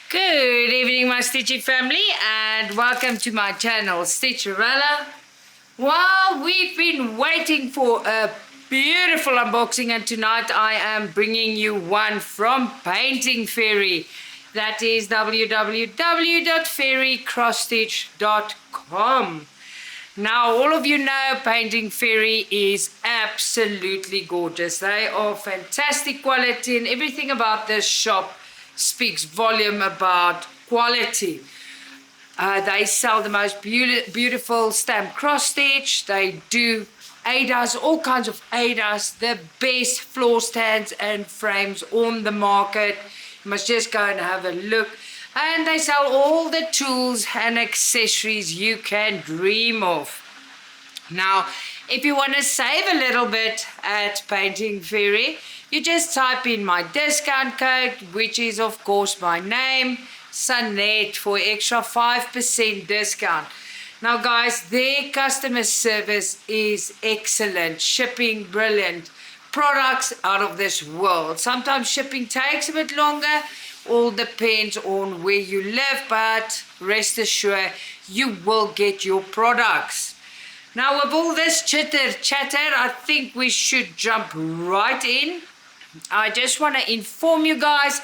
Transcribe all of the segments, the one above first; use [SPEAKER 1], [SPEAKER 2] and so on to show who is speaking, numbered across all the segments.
[SPEAKER 1] Good evening, my Stitchy family, and welcome to my channel, Stitcha-Rella. Well, we've been waiting for a beautiful unboxing, and tonight I am bringing you one from PaintingFairy. That is www.fairycrossstitch.com. Now, all of you know PaintingFairy is absolutely gorgeous. They are fantastic quality, and everything about this shop speaks volume about quality. They sell the most beautiful stamped cross stitch. They do ADAs, all kinds of ADAs, the best floor stands and frames on the market. You must just go and have a look. And they sell all the tools and accessories you can dream of. Now, if you want to save a little bit at PaintingFairy, you just type in my discount code, which is of course my name, Sunnet, for extra 5% discount. Now guys, their customer service is excellent, shipping brilliant, products out of this world. Sometimes shipping takes a bit longer, all depends on where you live, but rest assured you will get your products. Now with all this chatter, I think we should jump right in. I just want to inform you guys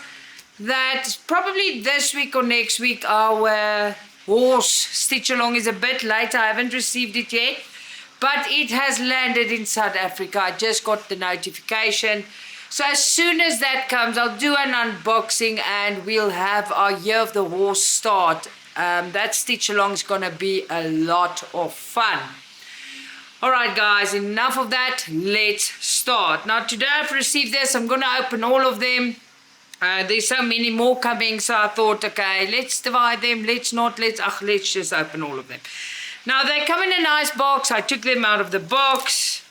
[SPEAKER 1] that probably this week or next week our horse stitch along is a bit late. I haven't received it yet, but it has landed in South Africa. I just got the notification. So as soon as that comes, I'll do an unboxing and we'll have our Year of the Horse start. That stitch along is going to be a lot of fun. Alright guys, enough of that, let's start. Now today I've received this, I'm going to open all of them. There's so many more coming, so I thought, okay, let's divide them, let's just open all of them. Now they come in a nice box. I took them out of the box.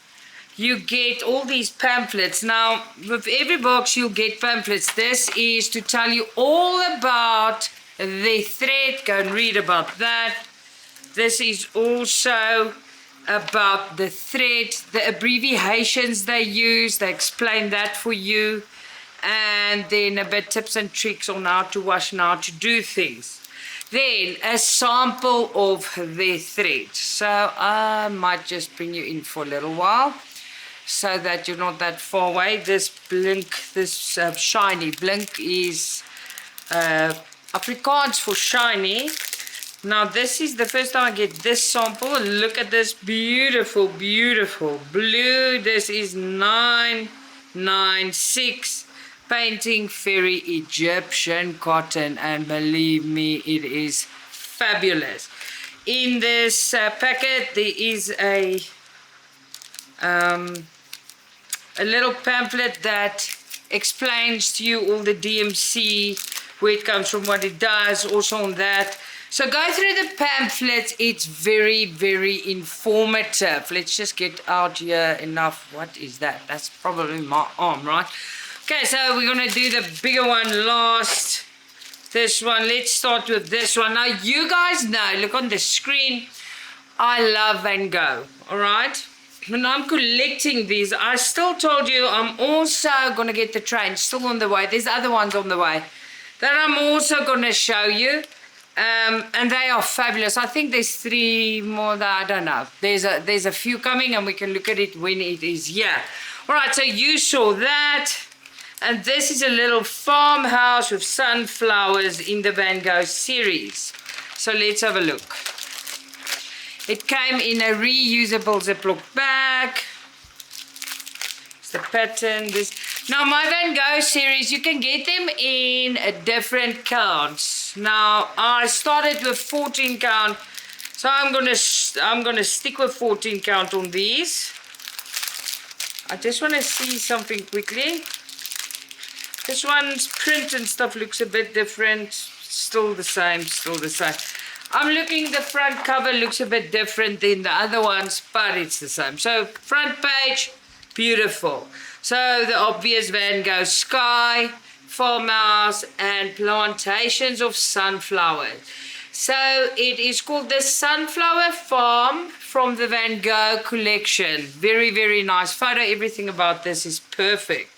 [SPEAKER 1] You get all these pamphlets. Now with every box you'll get pamphlets. This is to tell you all about the thread, go and read about that. This is also about the thread, the abbreviations they use, they explain that for you, and then a bit tips and tricks on how to wash and how to do things. Then a sample of the thread. So I might just bring you in for a little while so that you're not that far away. This blink, this shiny blink is Afrikaans for shiny. Now this is the first time I get this sample. Look at this beautiful, beautiful blue. This is 996 PaintingFairy Egyptian cotton, and believe me, it is fabulous. In this packet there is a little pamphlet that explains to you all the DMC, where it comes from, what it does, also on that. So go through the pamphlet, it's very, very informative. Let's just get out here enough. What is that? That's probably my arm, right? Okay, so we're going to do the bigger one last. This one, let's start with this one. Now you guys know, look on the screen, I love Van Gogh, alright? When I'm collecting these, I still told you I'm also going to get the train, still on the way. There's other ones on the way that I'm also going to show you. And they are fabulous. I think there's 3 more that I don't know. There's a few coming, and we can look at it when it is here. Alright, so you saw that. And this is a little farmhouse with sunflowers in the Van Gogh series. So let's have a look. It came in a reusable Ziploc bag. It's the pattern. Now my Van Gogh series, you can get them in different counts. Now I started with 14 count, so I'm gonna stick with 14 count on these. I just want to see something quickly. This one's print and stuff looks a bit different. Still the same, still the same. I'm looking, the front cover looks a bit different than the other ones, but it's the same. So front page, beautiful. So the obvious Van Gogh sky, farmhouse, and plantations of sunflowers. So it is called the Sunflower Farm from the Van Gogh collection. Very, very nice photo. Everything about this is perfect.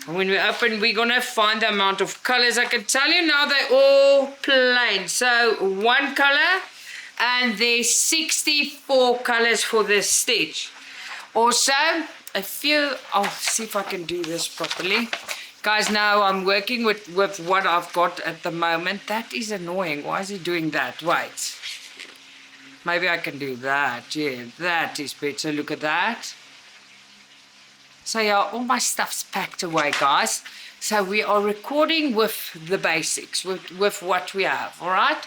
[SPEAKER 1] And when we open, we're gonna find the amount of colors. I can tell you now they're all plain. So one color, and there's 64 colors for this stitch. Also, I'll see if I can do this properly. Guys, now I'm working with what I've got at the moment. That is annoying. Why is he doing that? Wait. Maybe I can do that. Yeah, that is better. Look at that. So yeah, all my stuff's packed away, guys. So we are recording with the basics, with what we have, all right?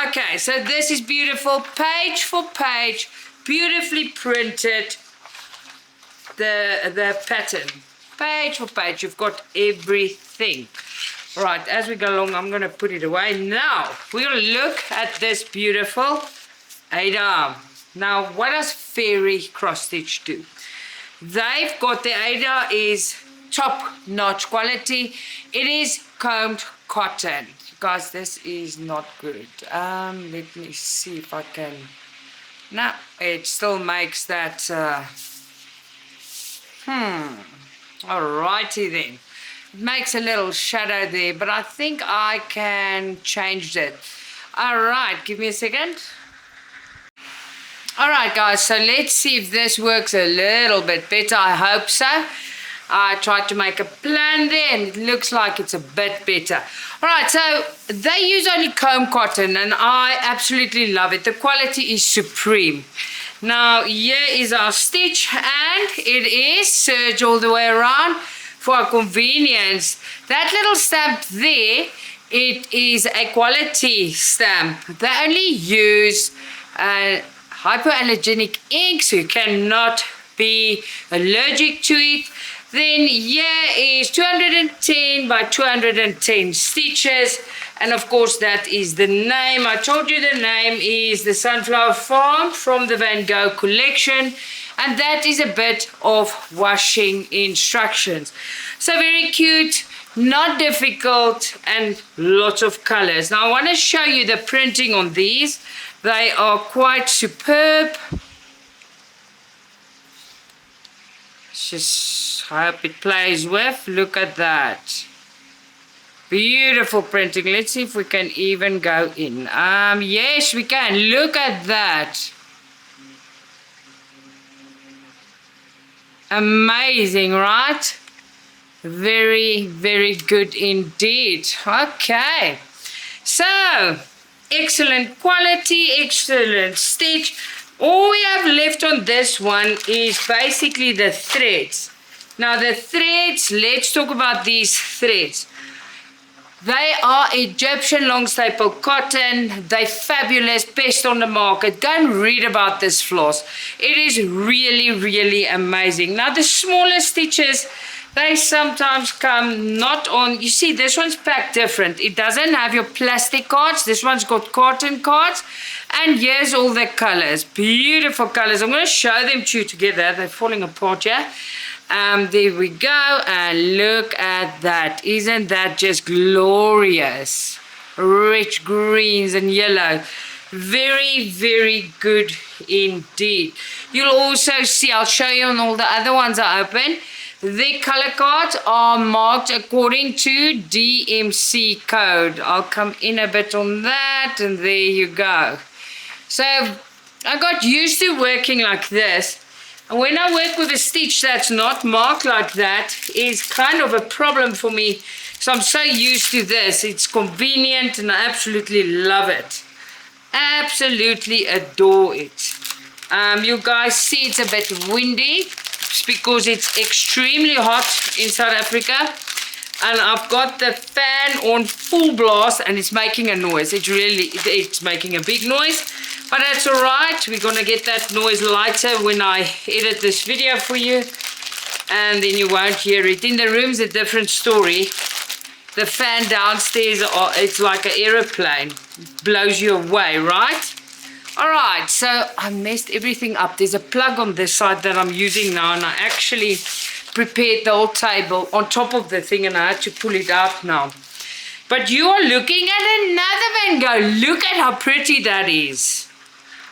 [SPEAKER 1] Okay, so this is beautiful, page for page, beautifully printed, the pattern. Page for page, you've got everything. All right, as we go along, I'm going to put it away. Now, we're going to look at this beautiful 8-arm. Now, what does Fairy cross stitch do? They've got the 8-arm is top-notch quality. It is combed cotton. Guys, this is not good. Let me see if I can. No, it still makes that. Alrighty then. It makes a little shadow there, but I think I can change it. Alright, give me a second. Alright guys, so let's see if this works a little bit better. I hope so. I tried to make a plan there and it looks like it's a bit better. Alright, so they use only comb cotton and I absolutely love it. The quality is supreme. Now here is our stitch and it is serged all the way around for our convenience. That little stamp there, it is a quality stamp. They only use hypoallergenic ink, so you cannot be allergic to it. Then here is 210 by 210 stitches, and of course that is the name. I told you the name is the Sunflower Farm from the Van Gogh collection, and that is a bit of washing instructions. So very cute, not difficult, and lots of colors. Now I want to show you the printing on these. They are quite superb. Just hope it plays with. Look at that. Beautiful printing. Let's see if we can even go in. Yes, we can. Look at that. Amazing, right? Very, very good indeed. Okay. So, excellent quality, excellent stitch. All we have left on this one is basically the threads. Now the threads, let's talk about these threads. They are Egyptian long staple cotton. They're fabulous, best on the market. Go and read about this floss. It is really, really amazing. Now the smaller stitches, they sometimes come not on, you see this one's packed different. It doesn't have your plastic cards. This one's got cotton cards. And here's all the colors, beautiful colors. I'm going to show them to you together. They're falling apart here. There we go, and look at that. Isn't that just glorious? Rich greens and yellow. Very, very good indeed. You'll also see, I'll show you on all the other ones I open. The color cards are marked according to DMC code. I'll come in a bit on that, and there you go. So I got used to working like this. And when I work with a stitch that's not marked like that, is kind of a problem for me. So I'm so used to this. It's convenient and I absolutely love it. Absolutely adore it. You guys see it's a bit windy. It's because it's extremely hot in South Africa. And I've got the fan on full blast and it's making a noise. It's making a big noise. But that's alright. We're going to get that noise lighter when I edit this video for you. And then you won't hear it. In the room's a different story. The fan downstairs, it's like an aeroplane. It blows you away, right? Alright, so I messed everything up. There's a plug on this side that I'm using now. And I actually prepared the whole table on top of the thing. And I had to pull it out now. But you are looking at another Van Gogh. Look at how pretty that is.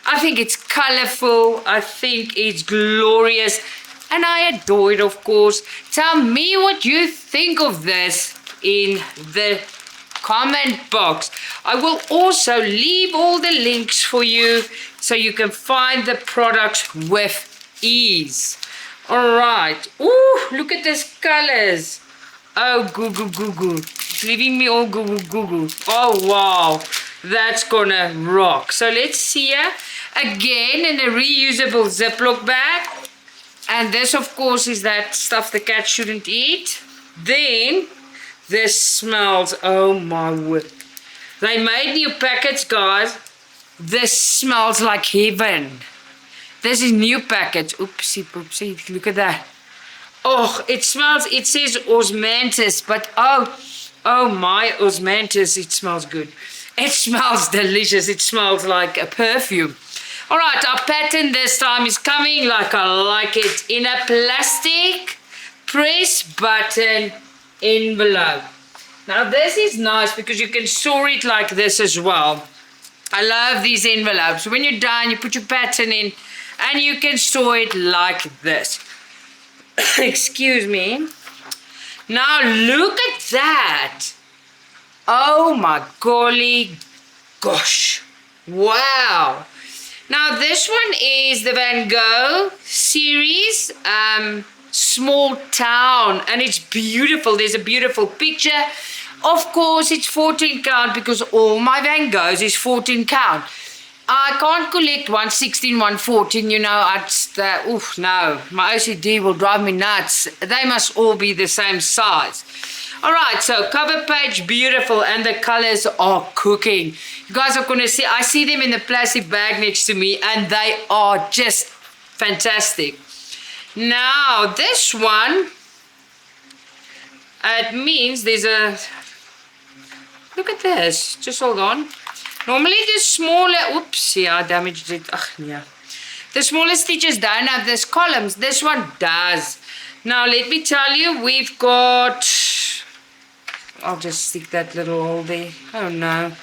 [SPEAKER 1] I think it's colorful. I think it's glorious. and I adore it, of course. Tell me what you think of this in the comment box. I will also leave all the links for you so you can find the products with ease. All right. Ooh, look at these colors. Oh, goo. It's leaving me all goo. Oh, wow. That's gonna rock. So let's see here. Again, in a reusable Ziploc bag. And this, of course, is that stuff the cat shouldn't eat. Then, this smells, oh my word. They made new packets, guys. This smells like heaven. This is new packets. Oopsie poopsie, look at that. Oh, it smells, it says osmanthus, but oh my osmanthus, it smells good. It smells delicious. It smells like a perfume. All right, our pattern this time is coming like I like it, in a plastic press button envelope. Now this is nice because you can store it like this as well. I love these envelopes. When you're done, you put your pattern in and you can store it like this. Excuse me. Now look at that. Oh my golly gosh. Wow. Now this one is the Van Gogh series, Small Town, and it's beautiful. There's a beautiful picture. Of course it's 14 count because all my Van Goghs is 14 count. I can't collect 116, 114, you know, no, my OCD will drive me nuts. They must all be the same size. All right, so cover page, beautiful, and the colors are cooking. You guys are going to see, I see them in the plastic bag next to me, and they are just fantastic. Now, this one, it means there's a, look at this, just hold on. Normally the smaller, oops, yeah, I damaged it. Yeah. The smaller stitches don't have these columns. This one does. Now, let me tell you, we've got, I'll just stick that little hole there. Oh no,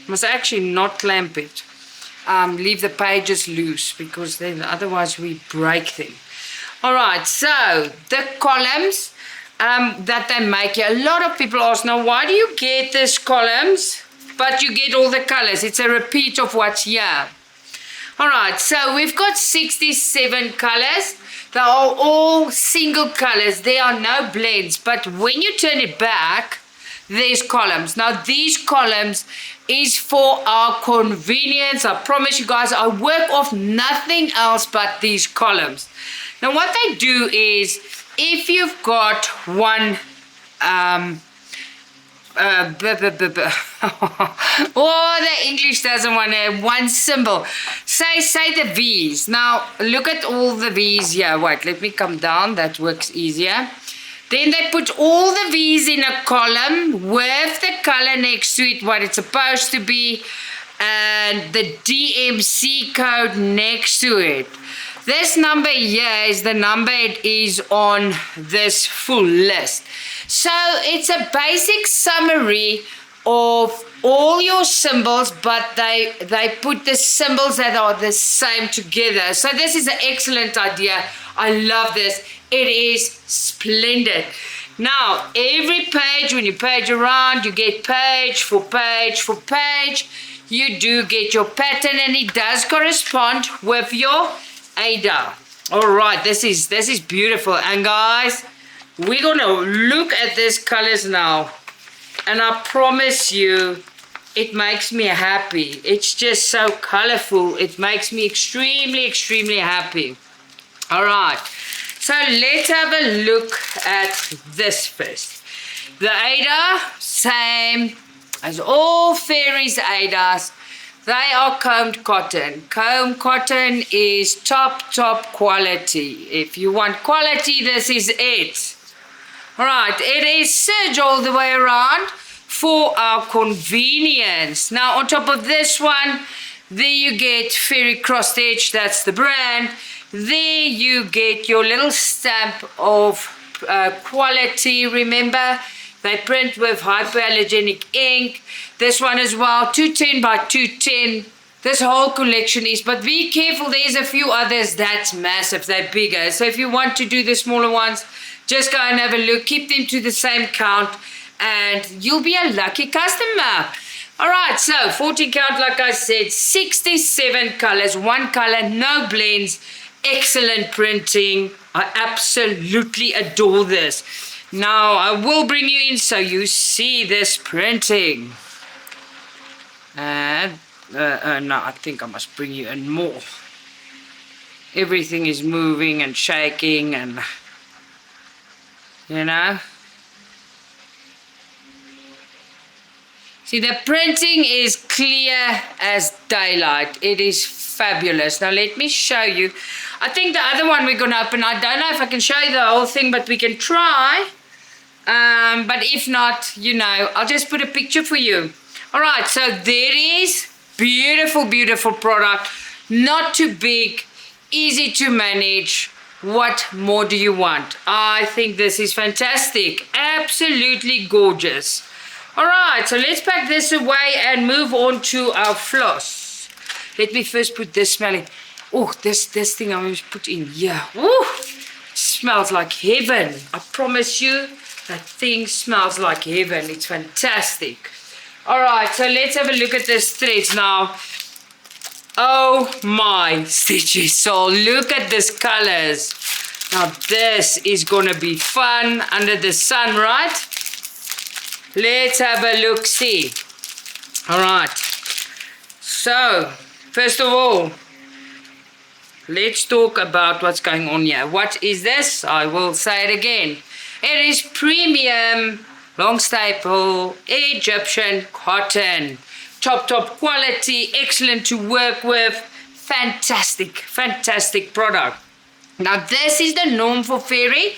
[SPEAKER 1] must actually not clamp it. Leave the pages loose because then otherwise we break them. All right, so the columns that they make here. A lot of people ask, now why do you get these columns but you get all the colors? It's a repeat of what's here. All right, so we've got 67 colors. They are all single colors. There are no blends, but when you turn it back, there's columns. Now these columns is for our convenience. I promise you guys, I work off nothing else but these columns. Now what they do is, if you've got one oh, the English doesn't want to, one symbol. Say the V's. Now look at all the V's here. Wait, let me come down, that works easier. Then they put all the V's in a column with the color next to it, what it's supposed to be, and the DMC code next to it. This number here is the number it is on this full list. So it's a basic summary of all your symbols, but they put the symbols that are the same together. So this is an excellent idea. I love this. It is splendid. Now, every page, when you page around, you get page for page for page. You do get your pattern, and it does correspond with your Ada. All right, this is beautiful. And guys, we're gonna look at these colors now, and I promise you, it makes me happy. It's just so colorful. It makes me extremely happy. All right, so let's have a look at this first. The Ada, same as all fairies Adas. They are combed cotton. Combed cotton is top quality. If you want quality, this is it. All right, it is serge all the way around for our convenience. Now, on top of this one, there you get Fairy Cross Stitch, that's the brand. There you get your little stamp of quality. Remember, they print with hypoallergenic ink. This one as well, 210 by 210 this whole collection is. But be careful, there's a few others that's massive, they're bigger. So if you want to do the smaller ones, just go and have a look. Keep them to the same count and you'll be a lucky customer. Alright, so 14 count, like I said, 67 colors, one color, no blends, excellent printing. I absolutely adore this. Now I will bring you in so you see this printing. And no, I think I must bring you in more. Everything is moving and shaking and, you know. See, the printing is clear as daylight. It is fabulous. Now let me show you. I think the other one we're going to open, I don't know if I can show you the whole thing, but we can try. But if not, you know, I'll just put a picture for you. Alright, so there is beautiful, beautiful product. Not too big, easy to manage. What more do you want? I think this is fantastic. Absolutely gorgeous. Alright, so let's pack this away and move on to our floss. Let me first put this smelling. Oh, this thing I'm going to put in here. Ooh, smells like heaven. I promise you, that thing smells like heaven. It's fantastic. Alright, so let's have a look at this threads now. Oh my Stitchy soul, look at these colors. Now this is gonna be fun under the sun, right? Let's have a look, see. Alright, so first of all, let's talk about what's going on here. What is this? I will say it again. It is premium long staple Egyptian cotton. Top quality, excellent to work with. Fantastic, fantastic product. Now this is the norm for Fairy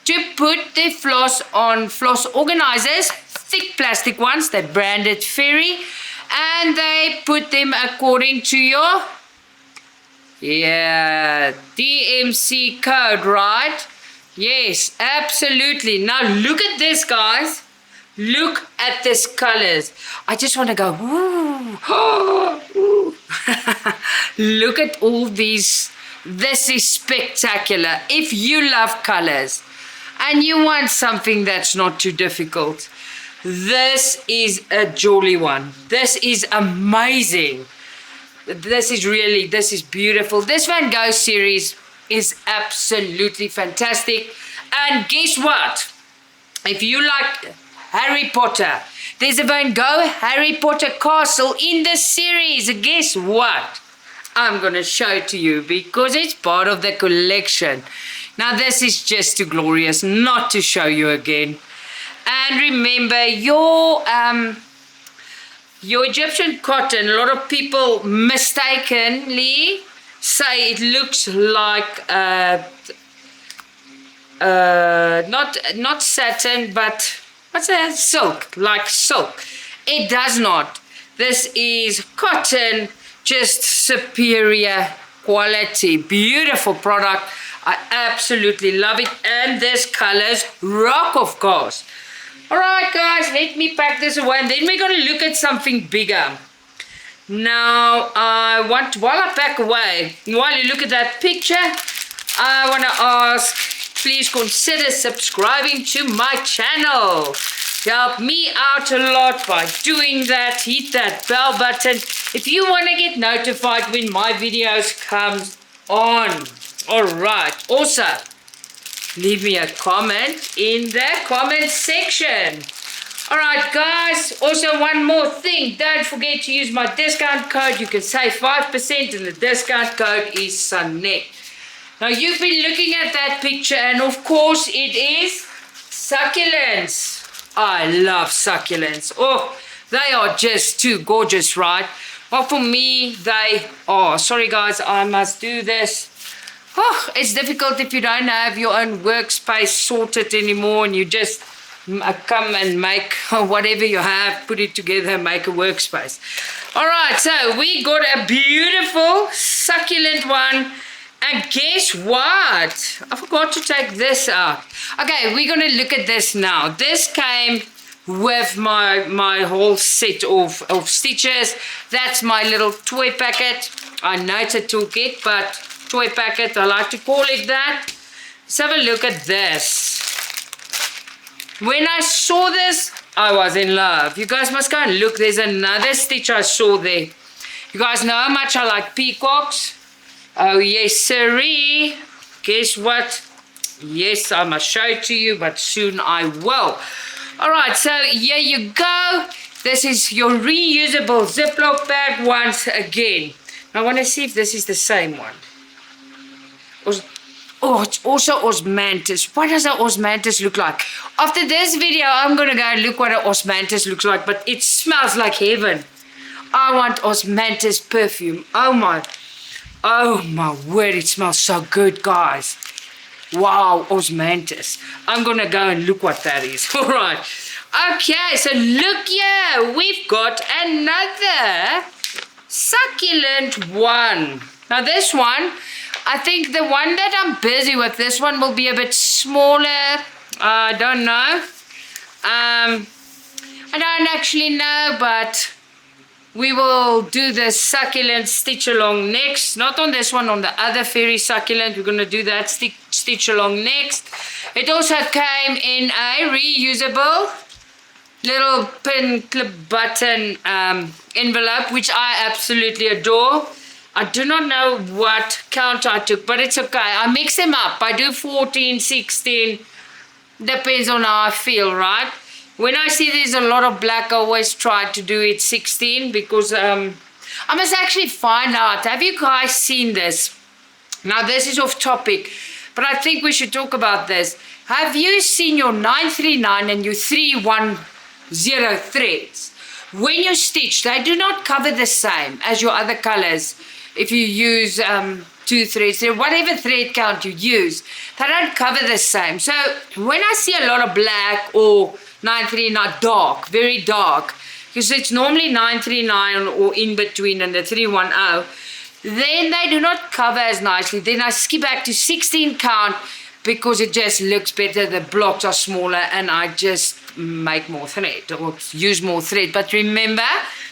[SPEAKER 1] to put the floss on floss organizers, thick plastic ones, they branded Fairy, and they put them according to your DMC code, right? Yes, absolutely. Now look at this, guys. Look at these colors. I just want to go, ooh, oh, ooh. Look at all these. This is spectacular. If you love colors and you want something that's not too difficult, this is a jolly one. This is amazing. This is beautiful. This Van Gogh series is absolutely fantastic. And guess what? If you like Harry Potter, there's a Van Gogh Harry Potter castle in this series. Guess what? I'm going to show it to you because it's part of the collection. Now this is just too glorious not to show you again. And remember, your Egyptian cotton, a lot of people mistakenly say it looks like not satin, but what's that? Silk, like silk. It does not. This is cotton, just superior quality. Beautiful product. I absolutely love it. And this colors rock, of course. Alright guys, let me pack this away and then we're going to look at something bigger. Now, while I pack away, while you look at that picture, I want to ask, please consider subscribing to my channel. Help me out a lot by doing that. Hit that bell button if you want to get notified when my videos comes on. Alright, also, leave me a comment in the comment section. Alright guys, also one more thing, don't forget to use my discount code. You can save 5% and the discount code is SUNNET. Now you've been looking at that picture and of course it is succulents. I love succulents. Oh, they are just too gorgeous, right? Well, for me, they are. Sorry guys, I must do this. Oh, it's difficult if you don't have your own workspace sorted anymore and you just come and make whatever you have, put it together and make a workspace. Alright, so we got a beautiful succulent one. And guess what? I forgot to take this out. Okay, we're going to look at this now. This came with my whole set of stitches. That's my little toy packet. I know it's a toolkit, but toy packet, I like to call it that. Let's have a look at this. When I saw this, I was in love. You guys must go and look. There's another stitch I saw there. You guys know how much I like peacocks. Oh yes sirree. Guess what? Yes, I must show it to you, but soon I will. Alright, so here you go. This is your reusable Ziploc bag once again. I want to see if this is the same one. Oh, it's also osmanthus. What does an osmanthus look like? After this video, I'm going to go and look what an osmanthus looks like, but it smells like heaven. I want osmanthus perfume. Oh my word, it smells so good, guys. Wow, osmanthus. I'm going to go and look what that is. All right. Okay, so look here. We've got another succulent one. Now this one, I think the one that I'm busy with, this one will be a bit smaller. I don't know. I don't actually know, but we will do the succulent stitch along next. Not on this one, on the other fairy succulent. We're going to do that stitch along next. It also came in a reusable little pin clip button envelope, which I absolutely adore. I do not know what count I took, but it's okay. I mix them up. I do 14, 16. Depends on how I feel, right? When I see there's a lot of black, I always try to do it 16 because I must actually find out. Have you guys seen this? Now, this is off topic, but I think we should talk about this. Have you seen your 939 and your 310 threads? When you stitch, they do not cover the same as your other colors. If you use 2 threads, whatever thread count you use, they don't cover the same. So when I see a lot of black or 939 dark, very dark, because it's normally 939 or in between and the 310, then they do not cover as nicely. Then I skip back to 16 count because it just looks better. The blocks are smaller and I just make more thread or use more thread. But remember,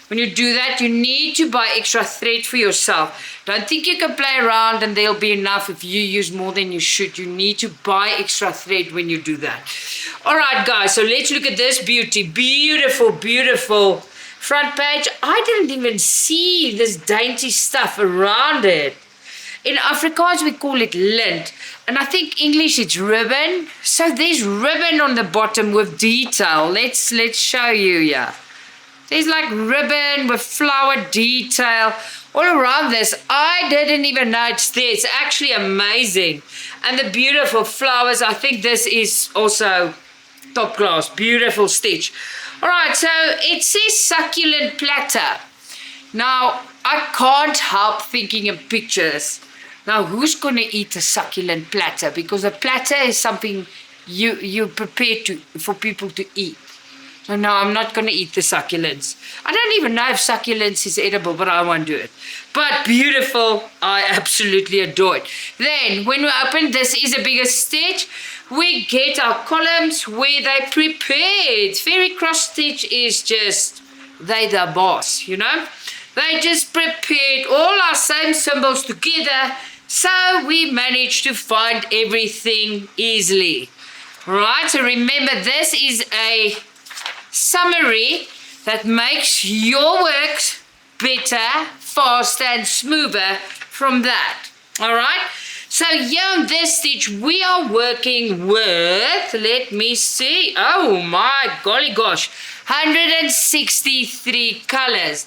[SPEAKER 1] when you do that, you need to buy extra thread for yourself. Don't think you can play around and there'll be enough if you use more than you should. You need to buy extra thread when you do that. Alright guys, so let's look at this beauty. Beautiful, beautiful front page. I didn't even see this dainty stuff around it. In Afrikaans we call it lint. And I think English it's ribbon. So there's ribbon on the bottom with detail. Let's show you here. There's like ribbon with flower detail all around this. I didn't even know it's there. It's actually amazing. And the beautiful flowers. I think this is also top class. Beautiful stitch. Alright, so it says succulent platter. Now, I can't help thinking in pictures. Now, who's going to eat a succulent platter? Because a platter is something you prepare for people to eat. So no, I'm not going to eat the succulents. I don't even know if succulents is edible, but I won't do it. But beautiful, I absolutely adore it. Then, when we open, this is a bigger stitch. We get our columns where they prepared. Fairy cross stitch is just, they the boss, you know. They just prepared all our same symbols together, so we managed to find everything easily. Right, so remember, this is a summary that makes your work better, faster and smoother from that. Alright, so here on this stitch we are working with, let me see, oh my golly gosh, 163 colors.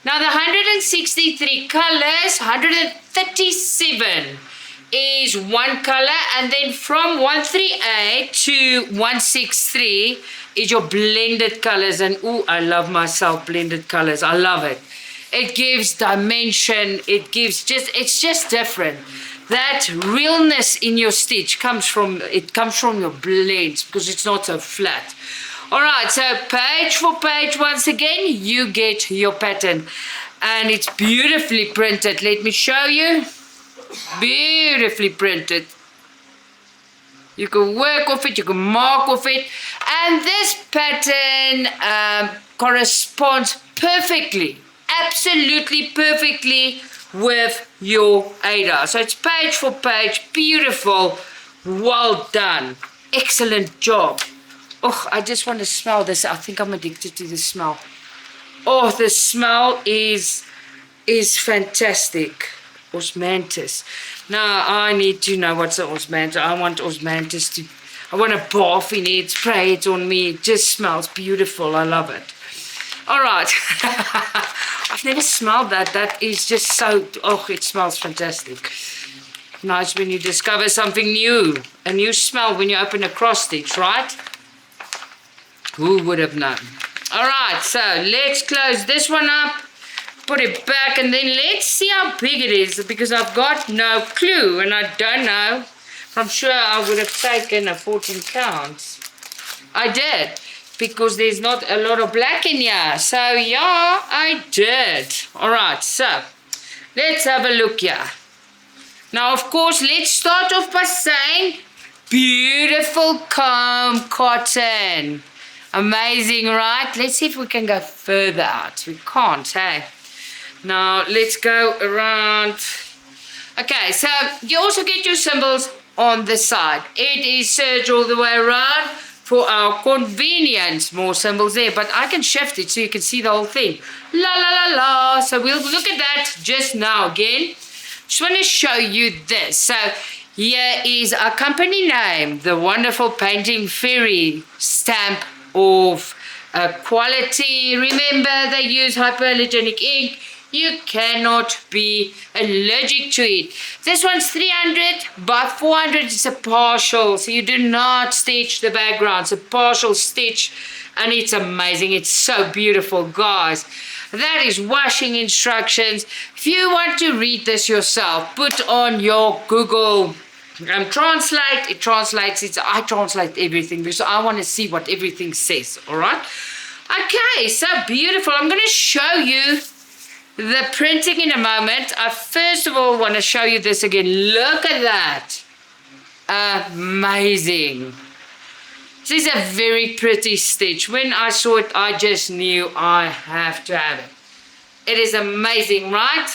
[SPEAKER 1] Now the 163 colors, 137 is one color, and then from 138 to 163 is your blended colors. And ooh, I love myself blended colors. I love it. It gives dimension. It gives it's just different. That realness in your stitch comes from your blends, because it's not so flat. Alright, so page for page, once again, you get your pattern. And it's beautifully printed. Let me show you. Beautifully printed. You can work off it, you can mark off it. And this pattern corresponds perfectly, absolutely perfectly with your Ada. So it's page for page, beautiful, well done, excellent job. Oh, I just want to smell this. I think I'm addicted to the smell. Oh, the smell is fantastic. Osmanthus. Now I need to know what's the osmanthus. I want osmanthus to, I want to bath in it, spray it on me. It just smells beautiful. I love it. All right. I've never smelled that. That is just so, oh, it smells fantastic. Nice when you discover something new. A new smell when you open a cross stitch, right? Who would have known? All right, so let's close this one up. Put it back, and then let's see how big it is, because I've got no clue and I don't know. I'm sure I would have taken a 14 counts. I did, because there's not a lot of black in here. So yeah, I did. All right, so let's have a look here. Now, of course, let's start off by saying beautiful comb cotton. Amazing, right? Let's see if we can go further out. We can't, hey? Now, let's go around. Okay, so you also get your symbols on the side. It is serged all the way around for our convenience. More symbols there, but I can shift it so you can see the whole thing. La, la, la, la. So we'll look at that just now again. Just want to show you this. So here is our company name, the Wonderfull PaintingFairy stamp of quality. Remember, they use hypoallergenic ink. You cannot be allergic to it. This one's 300 by 400. It's a partial, so you do not stitch the background. It's a partial stitch, and it's amazing. It's so beautiful, guys. That is washing instructions. If you want to read this yourself, put on your Google Translate. It translates it. I translate everything because I want to see what everything says. All right. Okay, so beautiful. I'm going to show you the printing in a moment. I first of all want to show you this again. Look at that. Amazing. This is a very pretty stitch. When I saw it, I just knew I have to have it. It is amazing, right?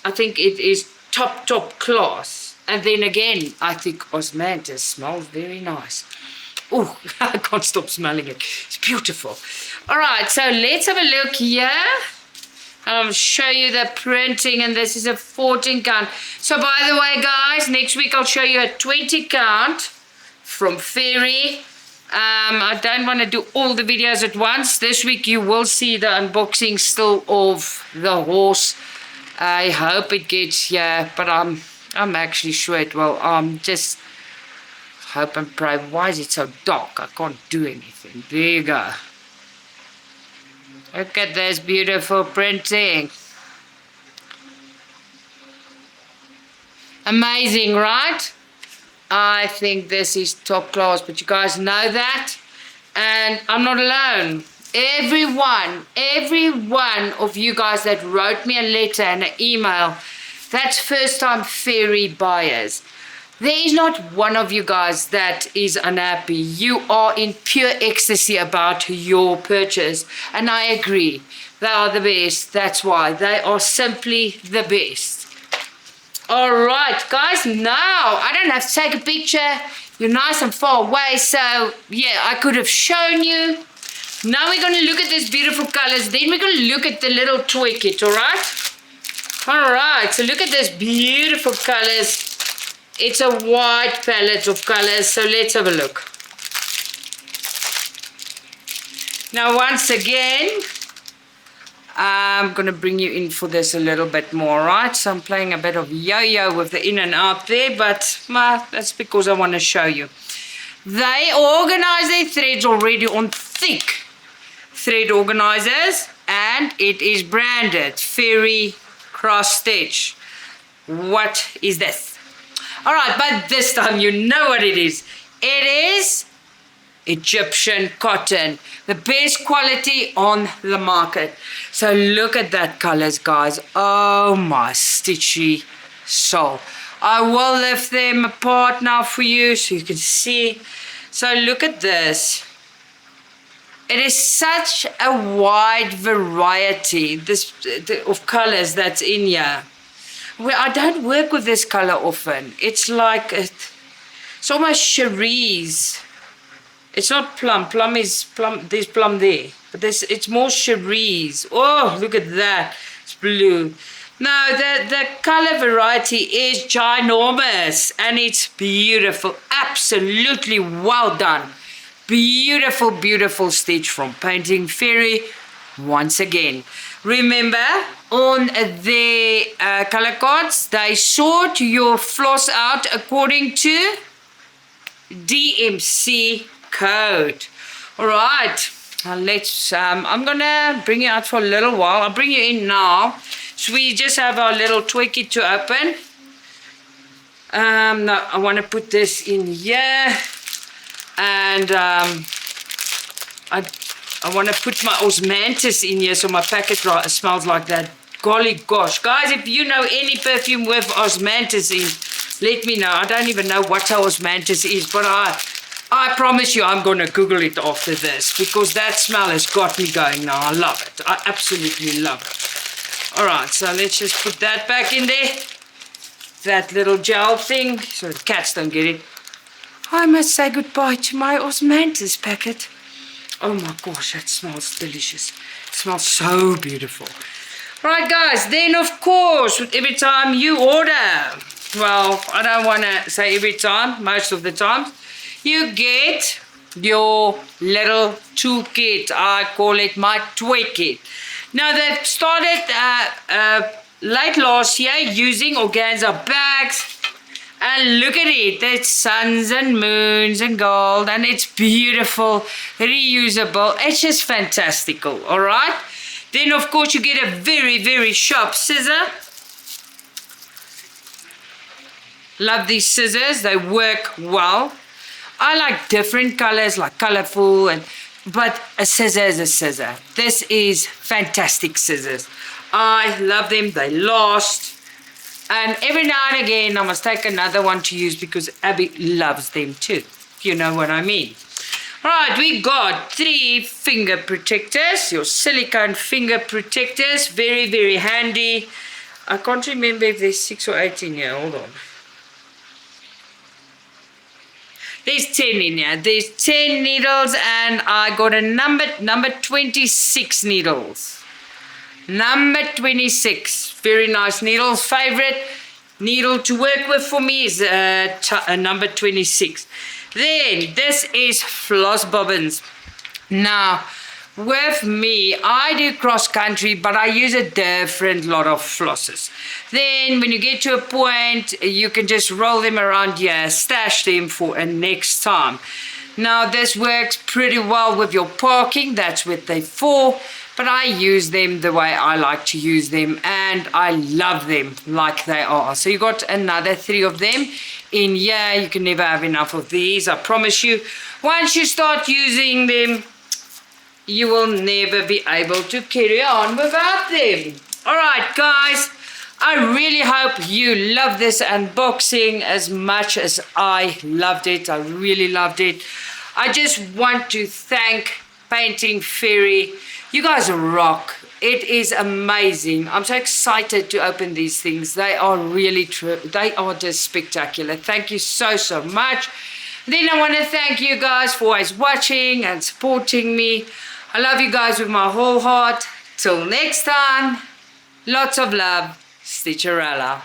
[SPEAKER 1] I think it is top class. And then again, I think osmanthus smells very nice. Oh, I can't stop smelling it. It's beautiful. All right, so let's have a look here. I'll show you the printing, and this is a 14 count. So by the way, guys, next week I'll show you a 20 count from Fairy. I don't want to do all the videos at once. This week you will see the unboxing still of the horse. I hope it gets here, but I'm actually sure it will. Just hope and pray. Why is it so dark? I can't do anything. There you go. Look at this beautiful printing. Amazing, right? I think this is top class, but you guys know that. And I'm not alone. Every one of you guys that wrote me a letter and an email, that's first time Fairy buyers. There is not one of you guys that is unhappy. You are in pure ecstasy about your purchase. And I agree. They are the best. That's why. They are simply the best. Alright, guys. Now, I don't have to take a picture. You're nice and far away. So, yeah, I could have shown you. Now we're going to look at these beautiful colors. Then we're going to look at the little toy kit, alright? Alright, so look at this beautiful colors. It's a wide palette of colors, so let's have a look. Now once again, I'm going to bring you in for this a little bit more, right? So I'm playing a bit of yo-yo with the in and out there, but that's because I want to show you. They organize their threads already on thick thread organizers, and it is branded Fairy Cross Stitch. What is this? Alright, but this time you know what it is. It is Egyptian cotton. The best quality on the market. So look at that colors, guys. Oh my stitchy soul. I will lift them apart now for you so you can see. So look at this. It is such a wide variety of colors that's in here. Well, I don't work with this color often. It's like it's almost cerise. It's not plum. Plum is plum. There's plum there, but it's more cerise. Oh, look at that! It's blue. No, the color variety is ginormous and it's beautiful. Absolutely well done. Beautiful, beautiful stitch from Painting Fairy once again. Remember, on the color cards, they sort your floss out according to DMC code. All right, let's. I'm gonna bring you out for a little while. I'll bring you in now. So we just have our little toy kit to open. Now I want to put this in here. And I want to put my osmanthus in here so my packet smells like that. Golly gosh. Guys, if you know any perfume with osmanthus in, let me know. I don't even know what osmanthus is, but I promise you I'm going to Google it after this because that smell has got me going now. I love it. I absolutely love it. All right, so let's just put that back in there. That little gel thing so the cats don't get it. I must say goodbye to my osmanthus packet. Oh my gosh, that smells delicious. It smells so beautiful. Right, guys, then of course, every time you order, well, I don't want to say every time, most of the time, you get your little toolkit. I call it my toy kit. Now, they've started late last year using organza bags. And look at it, there's suns and moons and gold, and it's beautiful, reusable. It's just fantastical, all right? Then, of course, you get a very, very sharp scissor. Love these scissors, they work well. I like different colors, like colorful, but a scissor is a scissor. This is fantastic scissors. I love them, they last. And every now and again, I must take another one to use because Abby loves them too. You know what I mean. All right, we got 3 finger protectors. Your silicone finger protectors. Very, very handy. I can't remember if there's 6 or 8 in here. Hold on. There's 10 in here. There's 10 needles and I got a number 26 needles. Number 26, very nice needles. Favorite needle to work with for me is number 26. Then this is floss bobbins. Now, with me, I do cross country, but I use a different lot of flosses. Then when you get to a point, you can just roll them around here, stash them for a next time. Now, this works pretty well with your parking. That's what they're for. But I use them the way I like to use them, and I love them like they are. So you got another 3 of them in here. You can never have enough of these, I promise you. Once you start using them, you will never be able to carry on without them. All right, guys, I really hope you love this unboxing as much as I loved it. I really loved it. I just want to thank Painting Fairy. You guys rock. It is amazing. I'm so excited to open these things. They are really true. They are just spectacular. Thank you so, so much. Then I want to thank you guys for always watching and supporting me. I love you guys with my whole heart. Till next time, lots of love. Stitcha-Rella.